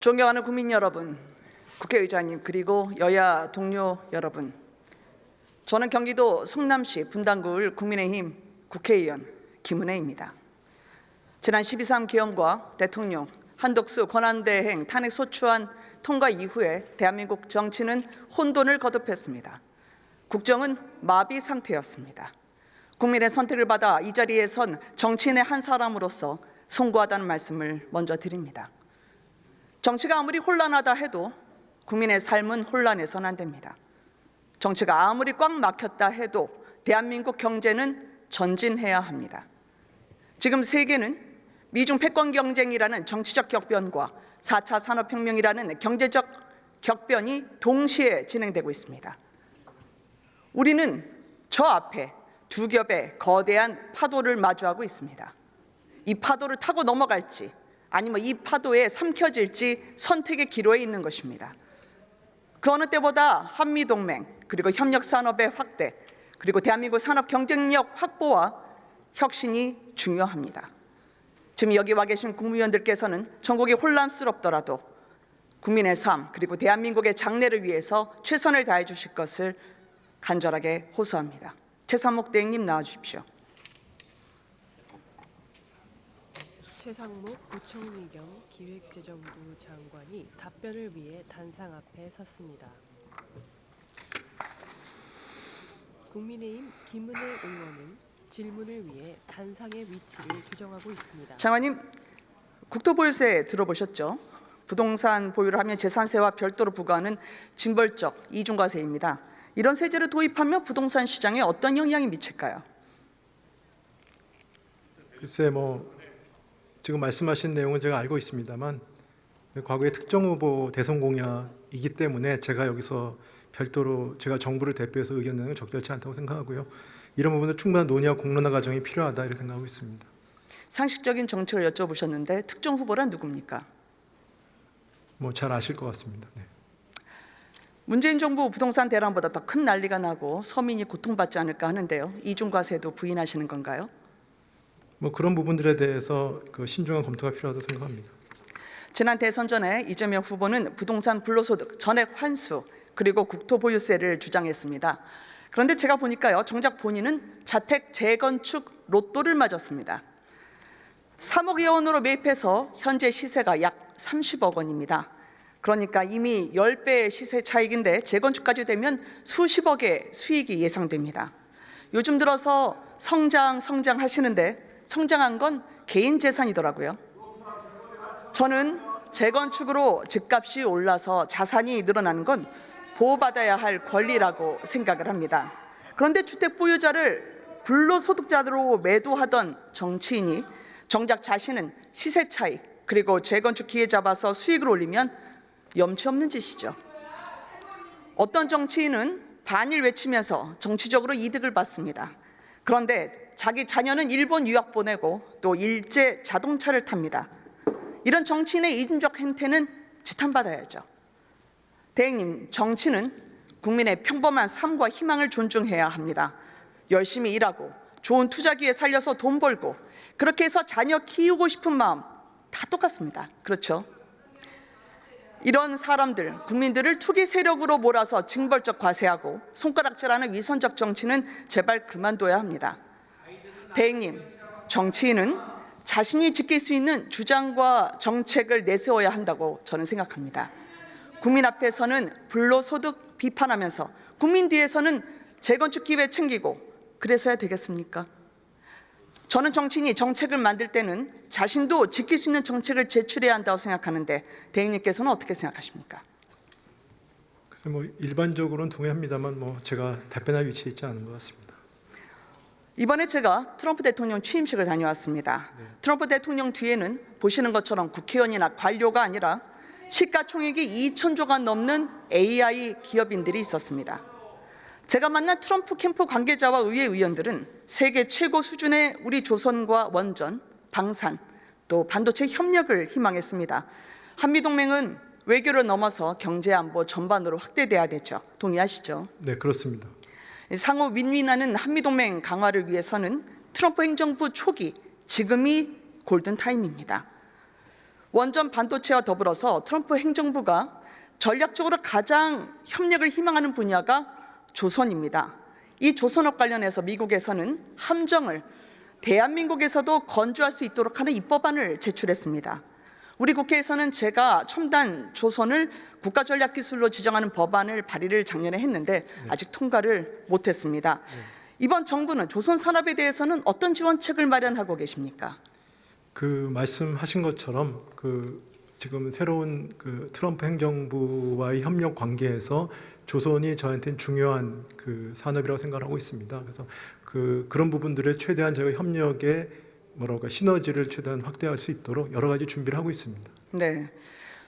존경하는 국민 여러분, 국회의장님 그리고 여야 동료 여러분, 저는 경기도 성남시 분당구을 국민의힘 국회의원 김은혜입니다. 지난 12.3 계엄과 대통령 한덕수 권한대행 탄핵소추안 통과 이후에 대한민국 정치는 혼돈을 거듭했습니다. 국정은 마비 상태였습니다. 국민의 선택을 받아 이 자리에 선 정치인의 한 사람으로서 송구하다는 말씀을 먼저 드립니다. 정치가 아무리 혼란하다 해도 국민의 삶은 혼란해서는 안 됩니다. 정치가 아무리 꽉 막혔다 해도 대한민국 경제는 전진해야 합니다. 지금 세계는 미중 패권 경쟁이라는 정치적 격변과 4차 산업혁명이라는 경제적 격변이 동시에 진행되고 있습니다. 우리는 저 앞에 두 겹의 거대한 파도를 마주하고 있습니다. 이 파도를 타고 넘어갈지 아니면 이 파도에 삼켜질지 선택의 기로에 있는 것입니다. 그 어느 때보다 한미동맹 그리고 협력산업의 확대 그리고 대한민국 산업 경쟁력 확보와 혁신이 중요합니다. 지금 여기 와 계신 국무위원들께서는 전국이 혼란스럽더라도 국민의 삶 그리고 대한민국의 장래를 위해서 최선을 다해 주실 것을 간절하게 호소합니다. 최상목 대행님 나와 주십시오. 최상목 부총리 겸 기획재정부 장관이 답변을 위해 단상 앞에 섰습니다. 국민의힘 김은혜 의원은 질문을 위해 단상의 위치를 조정하고 있습니다. 장관님, 국토보유세 들어보셨죠? 부동산 보유를 하면 재산세와 별도로 부과하는 징벌적 이중과세입니다. 이런 세제를 도입하면 부동산 시장에 어떤 영향이 미칠까요? 글쎄 지금 말씀하신 내용은 제가 알고 있습니다만 과거에 특정 후보 대선 공약이기 때문에 제가 여기서 별도로 제가 정부를 대표해서 의견 내는 건 적절치 않다고 생각하고요. 이런 부분은 충분한 논의와 공론화 과정이 필요하다 이렇게 생각하고 있습니다. 상식적인 정책을 여쭤보셨는데 특정 후보란 누굽니까? 잘 아실 것 같습니다. 네. 문재인 정부 부동산 대란보다 더 큰 난리가 나고 서민이 고통받지 않을까 하는데요. 이중과세도 부인하시는 건가요? 그런 부분들에 대해서 신중한 검토가 필요하다고 생각합니다. 지난 대선 전에 이재명 후보는 부동산 불로소득 전액 환수 그리고 국토보유세를 주장했습니다. 그런데 제가 보니까요, 정작 본인은 자택 재건축 로또를 맞았습니다. 3억여 원으로 매입해서 현재 시세가 약 30억 원입니다. 그러니까 이미 10배의 시세 차익인데 재건축까지 되면 수십억의 수익이 예상됩니다. 요즘 들어서 성장하시는데 성장한 건 개인 재산이더라고요. 저는 재건축으로 집값이 올라서 자산이 늘어나는 건 보호받아야 할 권리라고 생각을 합니다. 그런데 주택 보유자를 불로소득자로 매도하던 정치인이 정작 자신은 시세 차익 그리고 재건축 기회 잡아서 수익을 올리면 염치 없는 짓이죠. 어떤 정치인은 반일 외치면서 정치적으로 이득을 받습니다. 그런데 자기 자녀는 일본 유학 보내고 또 일제 자동차를 탑니다. 이런 정치인의 이중적 행태는 지탄받아야죠. 대행님, 정치는 국민의 평범한 삶과 희망을 존중해야 합니다. 열심히 일하고 좋은 투자 기회 살려서 돈 벌고 그렇게 해서 자녀 키우고 싶은 마음 다 똑같습니다. 그렇죠? 이런 사람들, 국민들을 투기 세력으로 몰아서 징벌적 과세하고 손가락질하는 위선적 정치는 제발 그만둬야 합니다. 대행님, 정치인은 자신이 지킬 수 있는 주장과 정책을 내세워야 한다고 저는 생각합니다. 국민 앞에서는 불로소득 비판하면서 국민 뒤에서는 재건축 기회 챙기고 그래서야 되겠습니까? 저는 정치인이 정책을 만들 때는 자신도 지킬 수 있는 정책을 제출해야 한다고 생각하는데 대행님께서는 어떻게 생각하십니까? 그래서 일반적으로는 동의합니다만 제가 답변할 위치에 있지 않은 것 같습니다. 이번에 제가 트럼프 대통령 취임식을 다녀왔습니다. 네. 트럼프 대통령 뒤에는 보시는 것처럼 국회의원이나 관료가 아니라 시가총액이 2,000조가 넘는 AI 기업인들이 있었습니다. 제가 만난 트럼프 캠프 관계자와 의회 의원들은 세계 최고 수준의 우리 조선과 원전, 방산, 또 반도체 협력을 희망했습니다. 한미동맹은 외교를 넘어서 경제 안보 전반으로 확대돼야 되죠. 동의하시죠? 네, 그렇습니다. 상호 윈윈하는 한미동맹 강화를 위해서는 트럼프 행정부 초기, 지금이 골든타임입니다. 원전 반도체와 더불어서 트럼프 행정부가 전략적으로 가장 협력을 희망하는 분야가 조선입니다. 이 조선업 관련해서 미국에서는 함정을 대한민국에서도 건조할 수 있도록 하는 입법안을 제출했습니다. 우리 국회에서는 제가 첨단 조선을 국가전략기술로 지정하는 법안을 발의를 작년에 했는데 아직 통과를 못했습니다. 이번 정부는 조선 산업에 대해서는 어떤 지원책을 마련하고 계십니까? 그 말씀하신 것처럼 지금 새로운 트럼프 행정부와의 협력 관계에서 조선이 저한테는 중요한 산업이라고 생각하고 있습니다. 그래서 그런 부분들에 최대한 제가 협력의 시너지를 최대한 확대할 수 있도록 여러 가지 준비를 하고 있습니다. 네.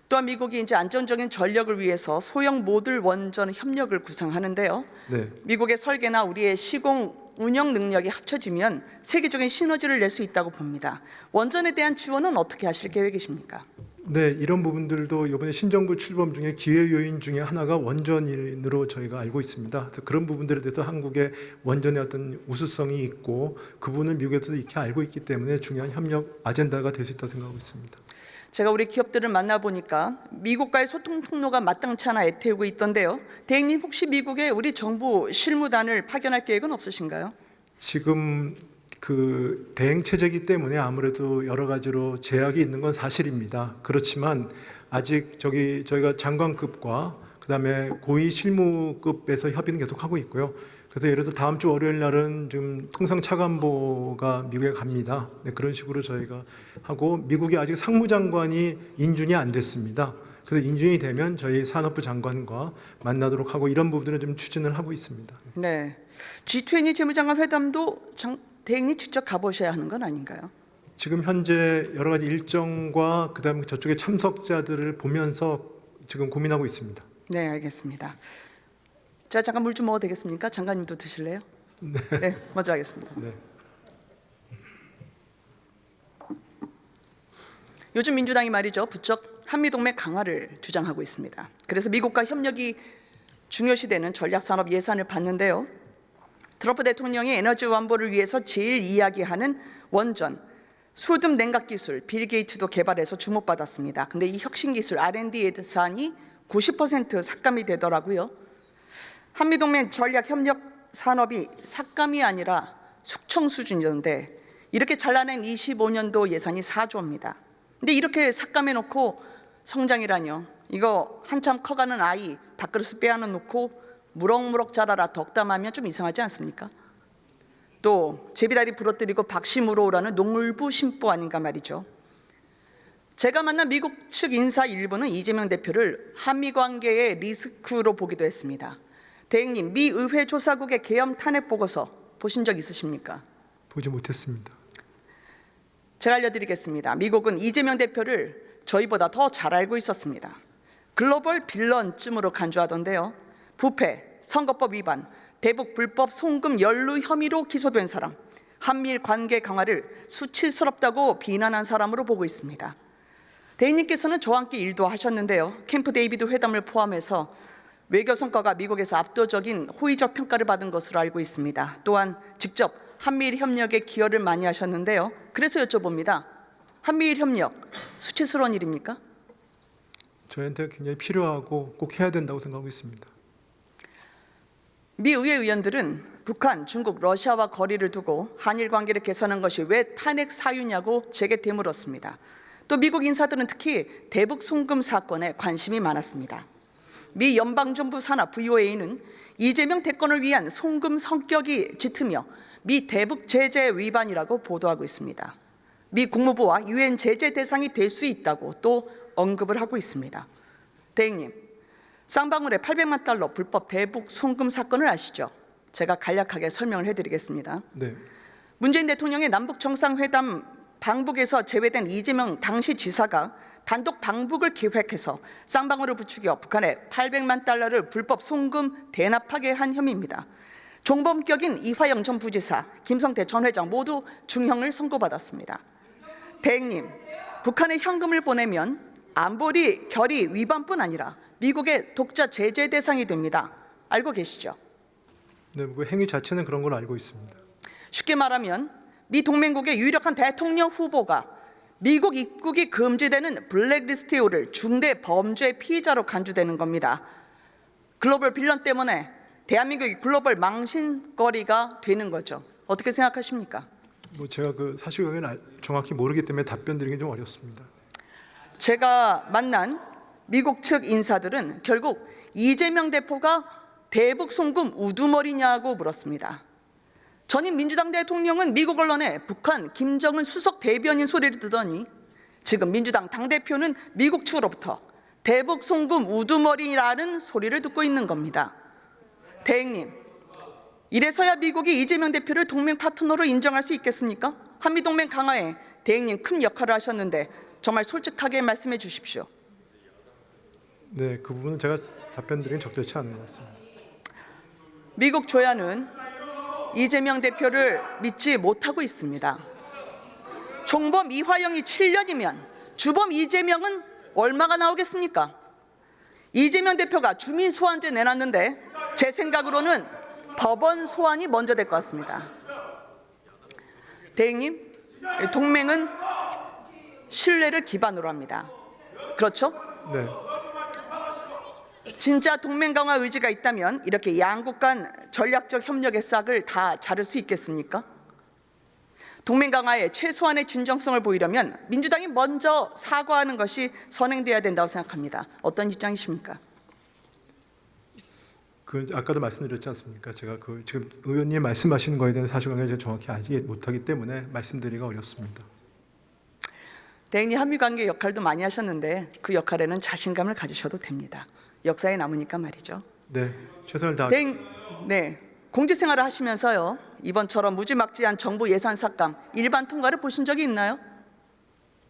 또한 미국이 이제 안정적인 전력을 위해서 소형 모듈 원전 협력을 구상하는데요. 네. 미국의 설계나 우리의 시공 운영 능력이 합쳐지면 세계적인 시너지를 낼 수 있다고 봅니다. 원전에 대한 지원은 어떻게 하실 계획이십니까? 네, 이런 부분들도 이번에 신정부 출범 중에 기회 요인 중에 하나가 원전으로 저희가 알고 있습니다. 그래서 그런 부분들에 대해서 한국의 원전의 어떤 우수성이 있고 그 부분을 미국에서도 익히 알고 있기 때문에 중요한 협력 아젠다가 될 수 있다고 생각하고 있습니다. 제가 우리 기업들을 만나보니까 미국과의 소통 통로가 마땅치 않아 애태우고 있던데요. 대행님 혹시 미국에 우리 정부 실무단을 파견할 계획은 없으신가요? 지금 대행 체제이기 때문에 아무래도 여러 가지로 제약이 있는 건 사실입니다. 그렇지만 아직 저희가 장관급과 그다음에 고위 실무급에서 협의는 계속 하고 있고요. 그래서 예를 들어 다음 주 월요일 날은 지금 통상 차관보가 미국에 갑니다. 네, 그런 식으로 저희가 하고 미국이 아직 상무장관이 인준이 안 됐습니다. 그래서 인준이 되면 저희 산업부 장관과 만나도록 하고 이런 부분들을 좀 추진을 하고 있습니다. 네. G20 재무장관 회담도 대행님 직접 가보셔야 하는 건 아닌가요? 지금 현재 여러 가지 일정과 그다음에 저쪽의 참석자들을 보면서 지금 고민하고 있습니다. 네, 알겠습니다. 제가 잠깐 물 좀 먹어도 되겠습니까? 장관님도 드실래요? 네, 먼저 하겠습니다. 네. 요즘 민주당이 말이죠, 부쩍 한미동맹 강화를 주장하고 있습니다. 그래서 미국과 협력이 중요시되는 전략산업 예산을 받는데요. 트럼프 대통령이 에너지 완보를 위해서 제일 이야기하는 원전, 수dum 냉각 기술, 빌 게이츠도 개발해서 주목받았습니다. 근데 이 혁신 기술 R&D 예산이 90% 삭감이 되더라고요. 한미동맹 전략 협력 산업이 삭감이 아니라 숙청 수준이었는데 이렇게 잘라낸 25년도 예산이 4조입니다. 근데 이렇게 삭감해 놓고 성장이라뇨. 이거 한참 커가는 아이 밥그릇을 빼앗아 놓고 무럭무럭 자라라 덕담하면 좀 이상하지 않습니까? 또 제비다리 부러뜨리고 박씨 물어오라는 농물부 심보 아닌가 말이죠. 제가 만난 미국 측 인사 일부는 이재명 대표를 한미 관계의 리스크로 보기도 했습니다. 대행님, 미 의회 조사국의 계엄 탄핵 보고서 보신 적 있으십니까? 보지 못했습니다. 제가 알려드리겠습니다. 미국은 이재명 대표를 저희보다 더 잘 알고 있었습니다. 글로벌 빌런쯤으로 간주하던데요. 부패, 선거법 위반, 대북 불법 송금 연루 혐의로 기소된 사람, 한미일 관계 강화를 수치스럽다고 비난한 사람으로 보고 있습니다. 대행님께서는 저와 함께 일도 하셨는데요. 캠프 데이비드 회담을 포함해서 외교 성과가 미국에서 압도적인 호의적 평가를 받은 것으로 알고 있습니다. 또한 직접 한미일 협력에 기여를 많이 하셨는데요. 그래서 여쭤봅니다. 한미일 협력 수치스러운 일입니까? 저희한테 굉장히 필요하고 꼭 해야 된다고 생각하고 있습니다. 미 의회 의원들은 북한, 중국, 러시아와 거리를 두고 한일 관계를 개선한 것이 왜 탄핵 사유냐고 제게 되물었습니다. 또 미국 인사들은 특히 대북 송금 사건에 관심이 많았습니다. 미 연방정부 산하 VOA는 이재명 대권을 위한 송금 성격이 짙으며 미 대북 제재 위반이라고 보도하고 있습니다. 미 국무부와 유엔 제재 대상이 될 수 있다고 또 언급을 하고 있습니다. 대행님, 쌍방울의 800만 달러 불법 대북 송금 사건을 아시죠? 제가 간략하게 설명을 해드리겠습니다. 네. 문재인 대통령의 남북 정상회담 방북에서 제외된 이재명 당시 지사가 단독 방북을 기획해서 쌍방울을 부추겨 북한에 800만 달러를 불법 송금 대납하게 한 혐의입니다. 종범격인 이화영 전 부지사, 김성태 전 회장 모두 중형을 선고받았습니다. 대행님, 북한에 현금을 보내면 안보리 결의 위반뿐 아니라 미국의 독자 제재 대상이 됩니다. 알고 계시죠? 네, 그 행위 자체는 그런 걸로 알고 있습니다. 쉽게 말하면 미 동맹국의 유력한 대통령 후보가 미국 입국이 금지되는 블랙리스트에 오를 중대 범죄 피의자로 간주되는 겁니다. 글로벌 빌런 때문에 대한민국이 글로벌 망신거리가 되는 거죠. 어떻게 생각하십니까? 뭐 제가 그 사실관계는 정확히 모르기 때문에 답변 드리기 좀 어렵습니다. 제가 만난 미국 측 인사들은 결국 이재명 대표가 대북 송금 우두머리냐고 물었습니다. 전임 민주당 대통령은 미국 언론에 북한 김정은 수석 대변인 소리를 듣더니 지금 민주당 당대표는 미국 측으로부터 대북 송금 우두머리라는 소리를 듣고 있는 겁니다. 대행님, 이래서야 미국이 이재명 대표를 동맹 파트너로 인정할 수 있겠습니까? 한미동맹 강화에 대행님 큰 역할을 하셨는데 정말 솔직하게 말씀해 주십시오. 네, 그 부분은 제가 답변 드리긴 적절치 않은 것 같습니다. 미국 조야는 이재명 대표를 믿지 못하고 있습니다. 총범 이화영이 7년이면 주범 이재명은 얼마가 나오겠습니까? 이재명 대표가 주민 소환제 내놨는데 제 생각으로는 법원 소환이 먼저 될 것 같습니다. 대행님, 동맹은 신뢰를 기반으로 합니다. 그렇죠? 네. 진짜 동맹 강화 의지가 있다면 이렇게 양국 간 전략적 협력의 싹을 다 자를 수 있겠습니까? 동맹 강화에 최소한의 진정성을 보이려면 민주당이 먼저 사과하는 것이 선행돼야 된다고 생각합니다. 어떤 입장이십니까? 그 아까도 말씀드렸지 않습니까? 제가 그 지금 의원님 말씀하시는 거에 대한 사실관계를 제가 정확히 알지 못하기 때문에 말씀드리기가 어렵습니다. 대행님 한미 관계 역할도 많이 하셨는데 그 역할에는 자신감을 가지셔도 됩니다. 역사에 남으니까 말이죠. 네, 최선을 다하. 네, 공직 생활을 하시면서요 이번처럼 무지막지한 정부 예산 삭감 일반 통과를 보신 적이 있나요?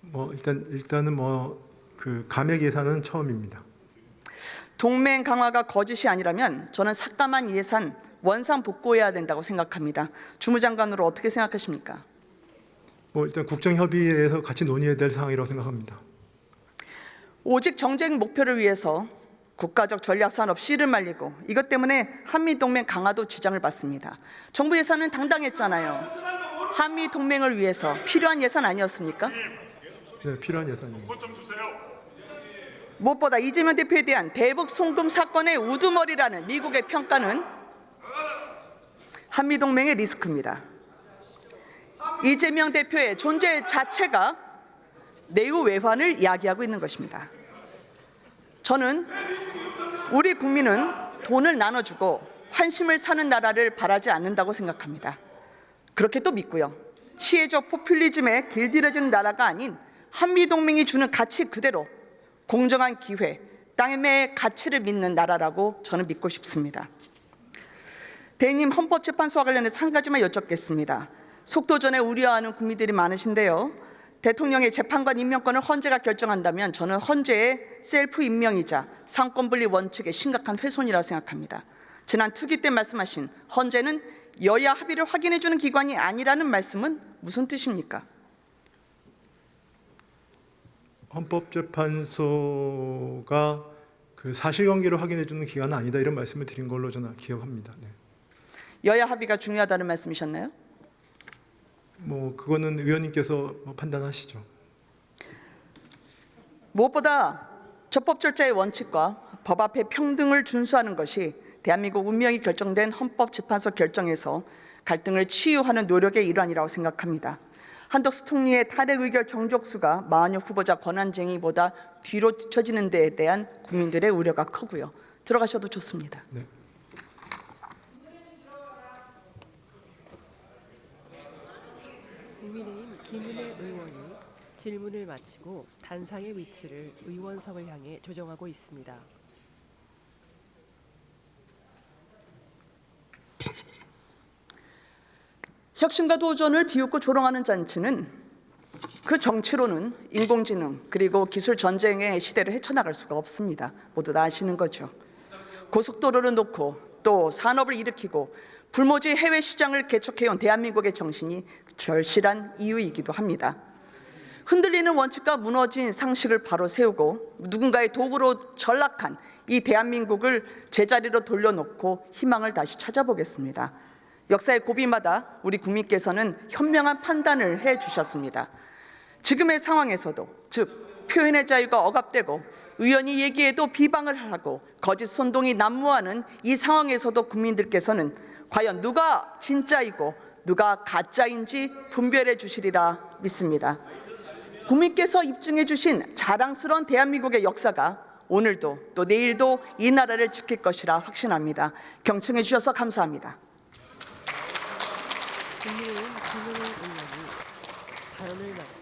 뭐 일단은 뭐 그 감액 예산은 처음입니다. 동맹 강화가 거짓이 아니라면 저는 삭감한 예산 원상 복구해야 된다고 생각합니다. 주무장관으로 어떻게 생각하십니까? 뭐 일단 국정협의회에서 같이 논의해야 될 사항이라고 생각합니다. 오직 정쟁 목표를 위해서 국가적 전략산업 씨를 말리고 이것 때문에 한미동맹 강화도 지장을 받습니다. 정부 예산은 당당했잖아요. 한미동맹을 위해서 필요한 예산 아니었습니까? 네, 필요한 예산입니다. 무엇보다 이재명 대표에 대한 대북 송금 사건의 우두머리라는 미국의 평가는 한미동맹의 리스크입니다. 이재명 대표의 존재 자체가 내후 외환을 이야기하고 있는 것입니다. 저는 우리 국민은 돈을 나눠주고 환심을 사는 나라를 바라지 않는다고 생각합니다. 그렇게 또 믿고요. 시혜적 포퓰리즘에 길들여지는 나라가 아닌 한미동맹이 주는 가치 그대로 공정한 기회, 땅의 가치를 믿는 나라라고 저는 믿고 싶습니다. 대행님, 헌법재판소와 관련해서 한 가지만 여쭙겠습니다. 속도전에 우려하는 국민들이 많으신데요. 대통령의 재판관 임명권을 헌재가 결정한다면 저는 헌재의 셀프 임명이자 상권분리 원칙의 심각한 훼손이라고 생각합니다. 지난 특위 때 말씀하신 헌재는 여야 합의를 확인해주는 기관이 아니라는 말씀은 무슨 뜻입니까? 헌법재판소가 그 사실관계를 확인해주는 기관은 아니다 이런 말씀을 드린 걸로 저는 기억합니다. 네. 여야 합의가 중요하다는 말씀이셨나요? 뭐 그거는 의원님께서 뭐 판단하시죠. 무엇보다 적법 절차의 원칙과 법 앞의 평등을 준수하는 것이 대한민국 운명이 결정된 헌법재판소 결정에서 갈등을 치유하는 노력의 일환이라고 생각합니다. 한덕수 총리의 탄핵 의결 정족수가 마흔여 후보자 권한쟁의보다 뒤로 뒤처지는 데에 대한 국민들의 우려가 크고요. 들어가셔도 좋습니다. 네. 국민의힘 김은혜 의원이 질문을 마치고 단상의 위치를 의원석을 향해 조정하고 있습니다. 혁신과 도전을 비웃고 조롱하는 잔치는 그 정치로는 인공지능 그리고 기술 전쟁의 시대를 헤쳐나갈 수가 없습니다. 모두 다 아시는 거죠. 고속도로를 놓고 또 산업을 일으키고 불모지 해외 시장을 개척해온 대한민국의 정신이 절실한 이유이기도 합니다. 흔들리는 원칙과 무너진 상식을 바로 세우고 누군가의 도구로 전락한 이 대한민국을 제자리로 돌려놓고 희망을 다시 찾아보겠습니다. 역사의 고비마다 우리 국민께서는 현명한 판단을 해주셨습니다. 지금의 상황에서도, 즉 표현의 자유가 억압되고 의원이 얘기해도 비방을 하고 거짓 선동이 난무하는 이 상황에서도 국민들께서는 과연 누가 진짜이고 누가 가짜인지 분별해 주시리라 믿습니다. 국민께서 입증해 주신 자랑스러운 대한민국의 역사가 오늘도 또 내일도 이 나라를 지킬 것이라 확신합니다. 경청해 주셔서 감사합니다. 국민의힘 김용일 의원이 발언을 마치고